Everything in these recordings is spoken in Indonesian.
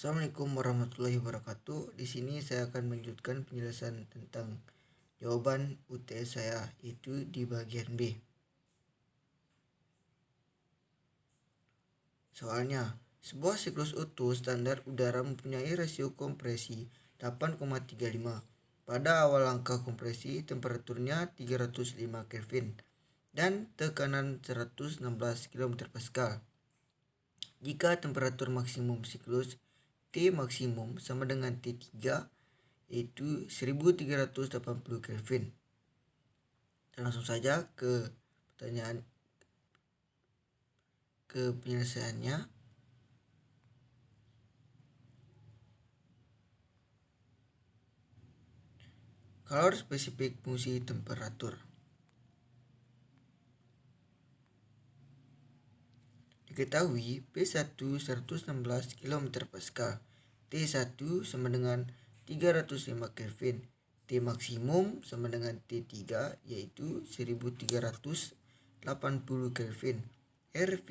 Assalamualaikum warahmatullahi wabarakatuh. Di sini saya akan melanjutkan penjelasan tentang jawaban UTS saya, yaitu di bagian B. Soalnya, sebuah siklus utuh standar udara mempunyai rasio kompresi 8,35. Pada awal angka kompresi, temperaturnya 305 Kelvin dan tekanan 116 km/Pascal. Jika temperatur maksimum siklus T maksimum sama dengan T3, yaitu 1380 Kelvin. Langsung saja ke penyelesaiannya. Kalor spesifik fungsi temperatur. Diketahui P1 116 km/Pascal, T1 sama dengan 305 Kelvin, T maksimum sama dengan T3 yaitu 1380 Kelvin, RV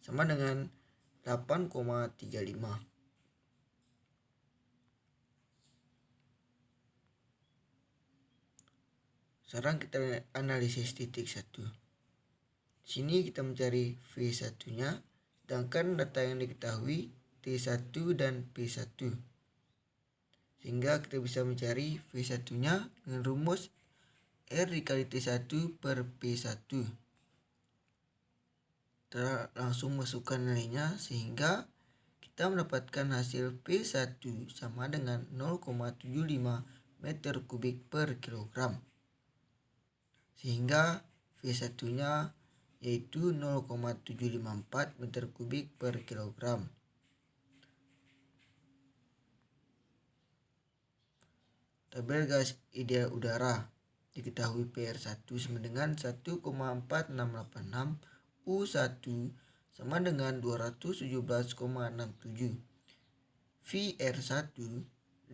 sama dengan 8,35. Sekarang kita analisis titik 1. Sini kita mencari V1-nya, sedangkan data yang diketahui T1 dan P1. Sehingga kita bisa mencari V1-nya dengan rumus R dikali T1 per P1. Kita langsung masukkan nilainya sehingga kita mendapatkan hasil P1 sama dengan 0,75 meter kubik per kilogram. Sehingga V1-nya yaitu 0,754 meter kubik per kilogram. Tabel gas ideal udara. Diketahui PR1 sama dengan 1,4686, U1 sama dengan 217,67, VR1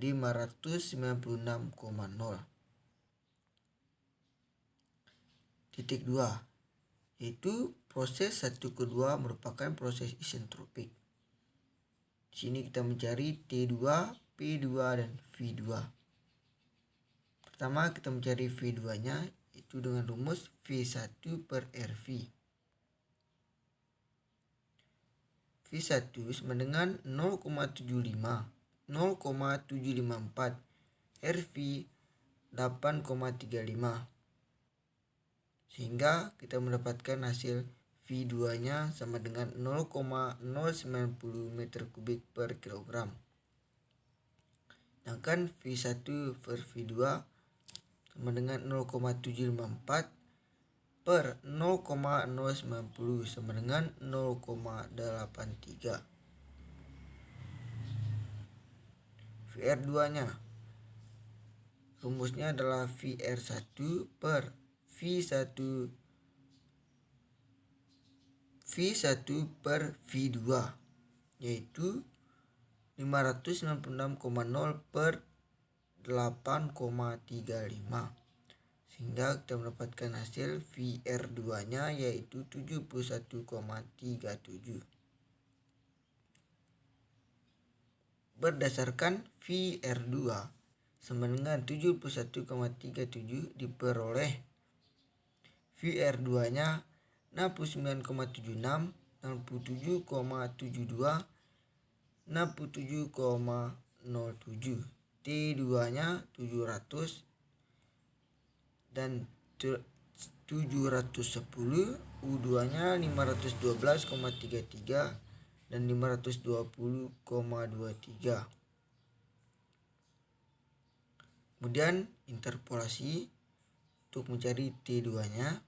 596,0. Titik 2, yaitu proses 1 ke 2 merupakan proses isentropik. Di sini kita mencari T2, P2 dan V2. Pertama kita mencari V2-nya itu dengan rumus V1 per RV. V1 sama dengan 0,75, 0,754, RV 8,35. Sehingga kita mendapatkan hasil V2-nya sama dengan 0,090 meter kubik per kilogram. Sedangkan V1 per V2 sama dengan 0,754 per 0,090 sama dengan 0,83. VR2-nya rumusnya adalah VR1 per V1 per V2 yaitu 596,0 per 8,35. Sehingga kita mendapatkan hasil VR2-nya yaitu 71,37. Berdasarkan VR2 sama dengan 71,37 diperoleh VR2-nya 69,76, 67,72, 67,07. T2-nya 700 dan 710, U2-nya 512,33 dan 520,23. Kemudian interpolasi untuk mencari T2-nya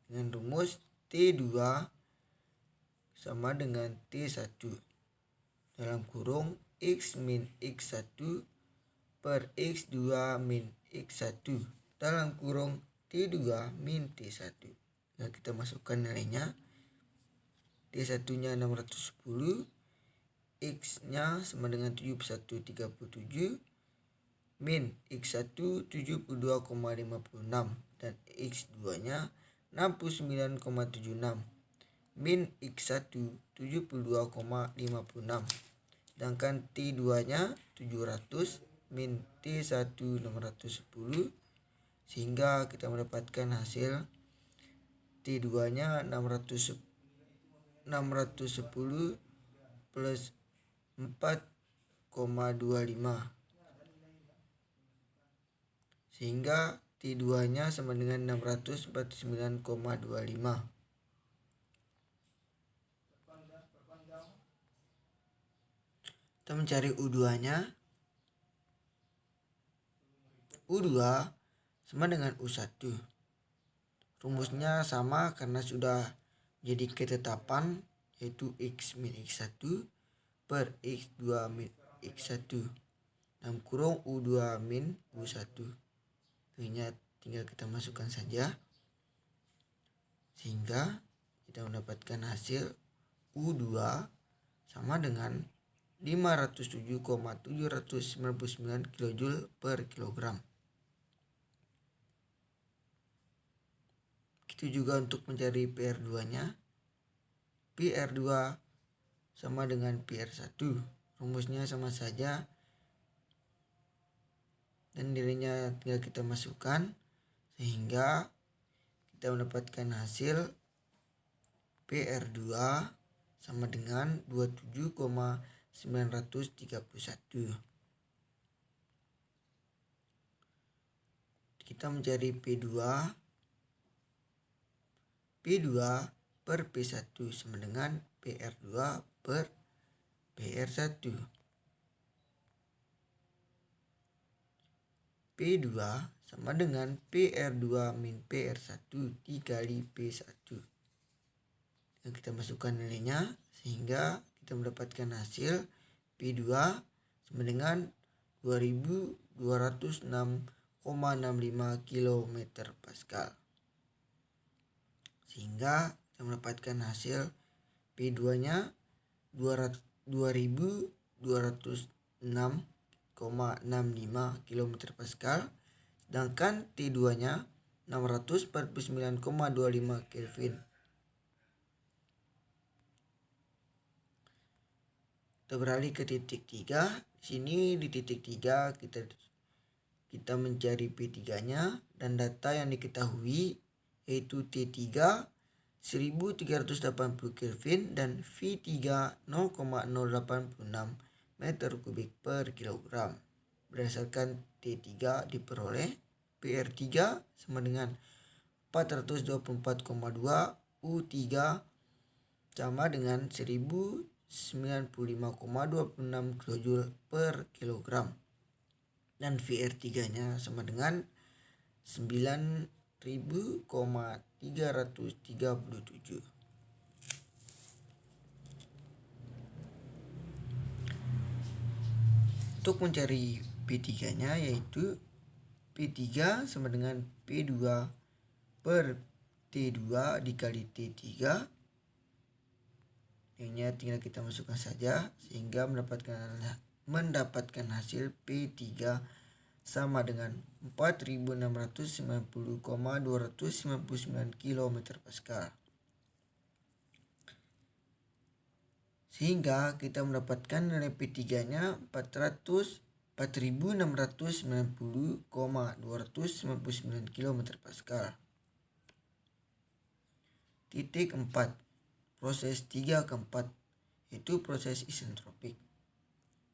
dengan rumus T2 sama dengan T1 dalam kurung X min X1 per X2 min X1 dalam kurung T2 min T1. Nah, kita masukkan nilainya. T1-nya 610, X-nya sama dengan 7137, min X1 72,56 dan X2-nya 69,76, min X1 72,56. Sedangkan T2 nya 700 min T1 610, sehingga kita mendapatkan hasil T2 nya 610 plus 4,25, sehingga T2 nya sama dengan 649,25. Kita mencari U2 nya. U2 sama dengan U1. Rumusnya sama karena sudah jadi ketetapan, yaitu X min X1 per X2 min X1 dalam kurung U2 min U1. Tentunya tinggal kita masukkan saja, sehingga kita mendapatkan hasil U2 sama dengan 507,799 kJ per kilogram. Begitu juga untuk mencari PR2-nya. PR2 sama dengan PR1. Rumusnya sama saja dan nilainya tinggal kita masukkan, sehingga kita mendapatkan hasil PR2 sama dengan 27,931. Kita mencari P2 per P1 sama dengan PR2 per PR1. P2 sama dengan PR2 min PR1 dikali P1. Dan kita masukkan nilainya, sehingga kita mendapatkan hasil P2 sama dengan 2206,65 km Pascal. Sehingga kita mendapatkan hasil P2 nya 2206,65 km Pascal, sedangkan T2 nya 649,25 Kelvin. Kita beralih ke titik 3. Di sini di titik 3 kita mencari P3 nya, dan data yang diketahui yaitu T3 1380 Kelvin dan V3 0,086 meter kubik per kilogram. Berdasarkan T3 diperoleh PR3 sama dengan 424,2, U3 sama dengan 1095,26 kJ per kilogram, dan VR3 nya sama dengan 9.337. Untuk mencari P3 nya, yaitu P3 sama dengan P2 per T2 dikali T3. Ini tinggal kita masukkan saja, sehingga mendapatkan hasil P3 sama dengan 4690,299 km Pascal. Sehingga kita mendapatkan nilai P3 nya 4690,299 km Pascal. Titik 4. Proses 3 ke 4, yaitu proses isentropik.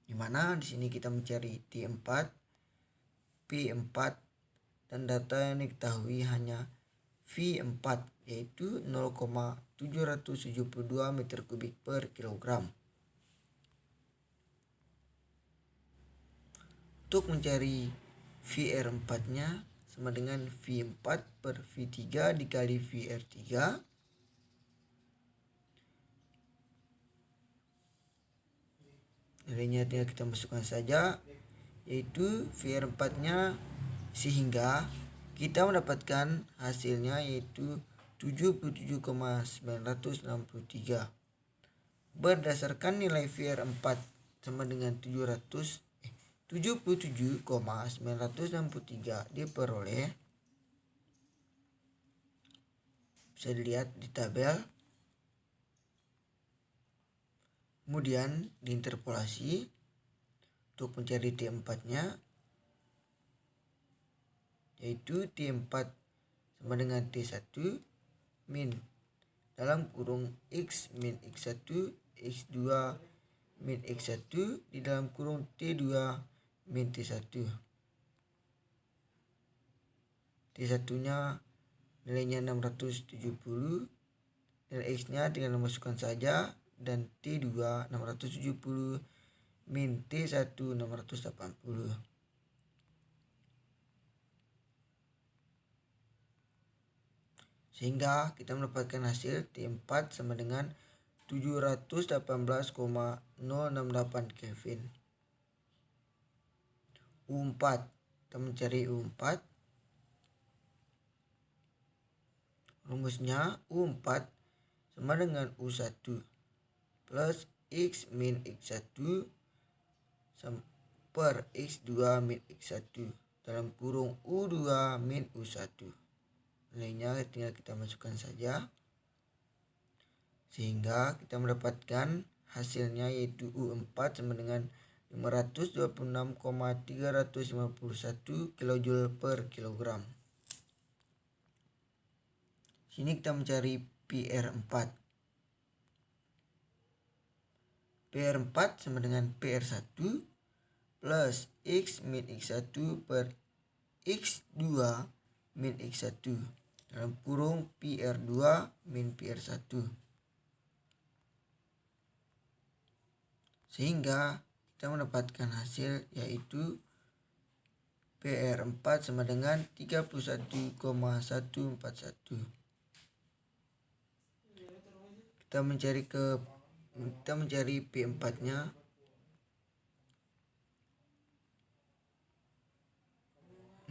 Di mana di sini kita mencari T4, P4, dan data yang diketahui hanya V4, yaitu 0,772 meter kubik per kilogram. Untuk mencari VR4 nya sama dengan V4 per V3 dikali VR3. Nilainya tinggal kita masukkan saja, yaitu VR4 nya, sehingga kita mendapatkan hasilnya yaitu 77,963. Berdasarkan nilai VR4 sama dengan 77,963 diperoleh, bisa dilihat di tabel, Kemudian diinterpolasi untuk mencari T4-nya, yaitu T4 sama dengan T1 min dalam kurung X min X1 X2 min X1 di dalam kurung T2 min T1. T1-nya nilainya 670 dan X-nya tinggal memasukkan saja, dan T2 670 min T1 680. Sehingga kita mendapatkan hasil T4 sama dengan 718,068 Kelvin. U4, kita mencari U4. Rumusnya U4 sama dengan U1 plus X min X1 per X2 min X1 dalam kurung U2 min U1. Nilainya tinggal kita masukkan saja, sehingga kita mendapatkan hasilnya yaitu U4 sama dengan 526,351 kJ per kilogram. Sini kita mencari PR4. PR4 sama dengan PR1 plus X min X1 per X2 min X1 dalam kurung PR2 min PR1. Sehingga kita mendapatkan hasil yaitu PR4 sama dengan 31,141. Kita mencari P4-nya.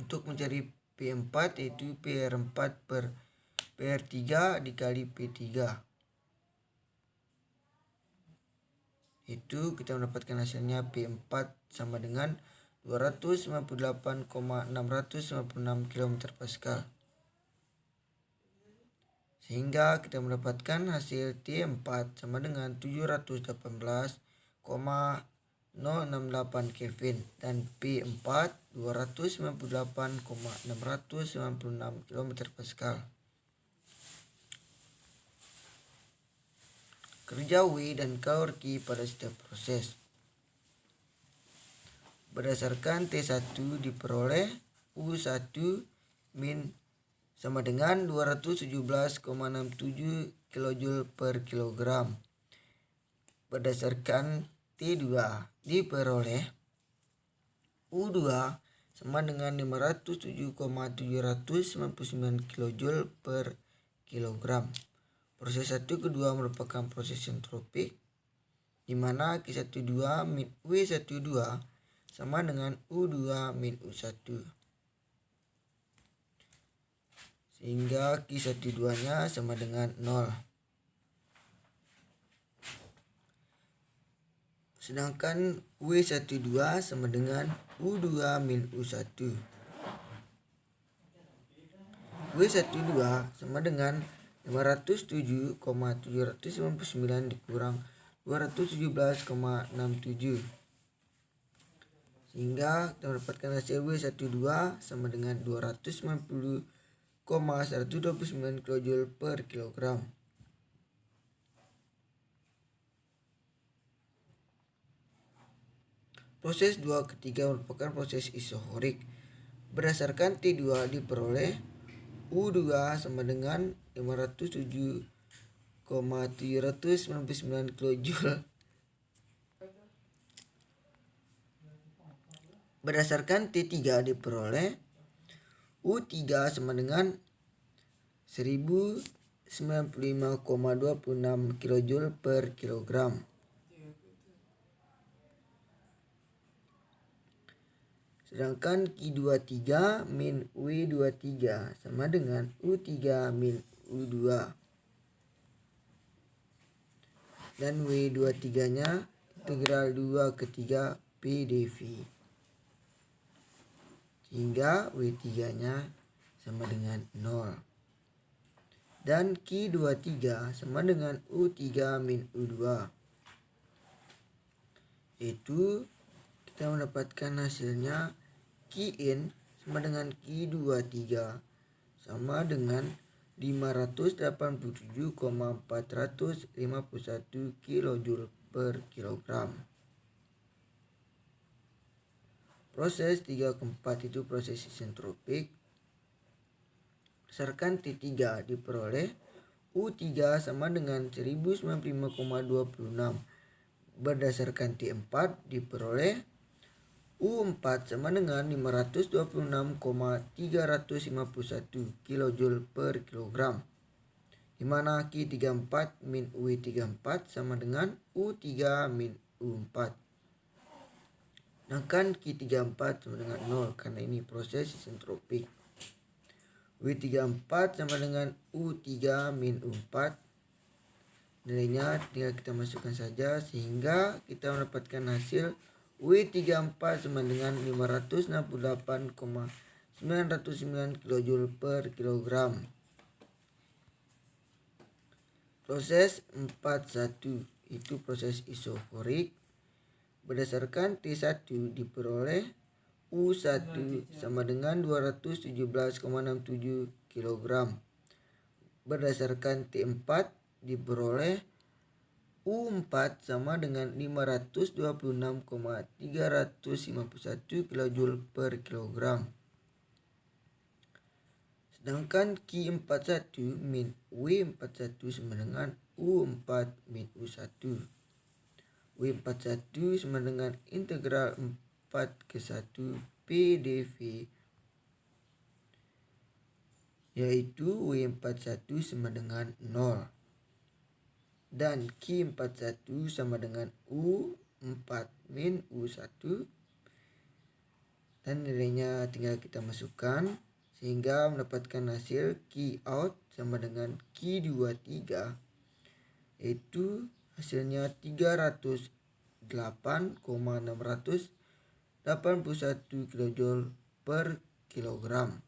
Untuk mencari P4 yaitu PR4 per PR3 dikali P3. Itu kita mendapatkan hasilnya P4 sama dengan 298,696 km/Pascal. Sehingga kita mendapatkan hasil T4 sama dengan 718,068 Kelvin dan P4 298,696 km/Pascal. Kerja W dan kalori Q pada setiap proses. Berdasarkan T1 diperoleh U1 min sama dengan 217,67 kJ per kilogram. Berdasarkan T2 diperoleh U2 sama dengan 507,799 kJ per kilogram. Proses 1 kedua merupakan proses entropik, di mana Q12 min W12 sama dengan U2 min U1. Sehingga Q12-nya sama dengan 0. Sedangkan W12 sama dengan U2 min U1. W12 sama dengan 507,799 dikurang 217,67. Sehingga kita mendapatkan hasil W12 sama dengan 290,129 kJ per kilogram. Proses 2 ketiga merupakan proses isohorik. Berdasarkan T2 diperoleh U2 sama dengan 507,799 kJ. Berdasarkan T3 diperoleh U3 sama dengan 1095,26 kJ per kilogram. Sedangkan Q23 min W23 sama dengan U3 min U2. Dan W23-nya integral 2 ke 3 PdV. Sehingga W3-nya sama dengan 0. Dan Q23 sama dengan U3 min U2. yaitu kita mendapatkan hasilnya Qn sama dengan Q23 sama dengan 587,451 kJ per kilogram. Proses 3 ke 4 itu proses isentropik. Berdasarkan T3 diperoleh U3 sama dengan 1095,26. Berdasarkan T4 diperoleh U4 sama dengan 526,351 kJ per kilogram, di mana Q34 min U34 sama dengan U3 min U4. Sedangkan Q34 sama dengan 0 karena ini proses isentropik. U34 sama dengan U3 min U4. Nilainya tinggal kita masukkan saja sehingga kita mendapatkan hasil W34 sama dengan 568,909 kJ per kilogram. Proses 41 itu proses isoforik. Berdasarkan T1 diperoleh U1 sama dengan 217,67 kg. Berdasarkan T4 diperoleh U4 sama dengan 526,351 kJ per kilogram. Sedangkan Q41 min W41 sama dengan U4 min U1. W41 sama dengan integral 4/1 PdV, yaitu W41 sama dengan 0. Dan Q41 sama dengan U4 min U1. Dan nilainya tinggal kita masukkan sehingga mendapatkan hasil Qout sama dengan Q23, yaitu hasilnya 308,681 kJ per kilogram.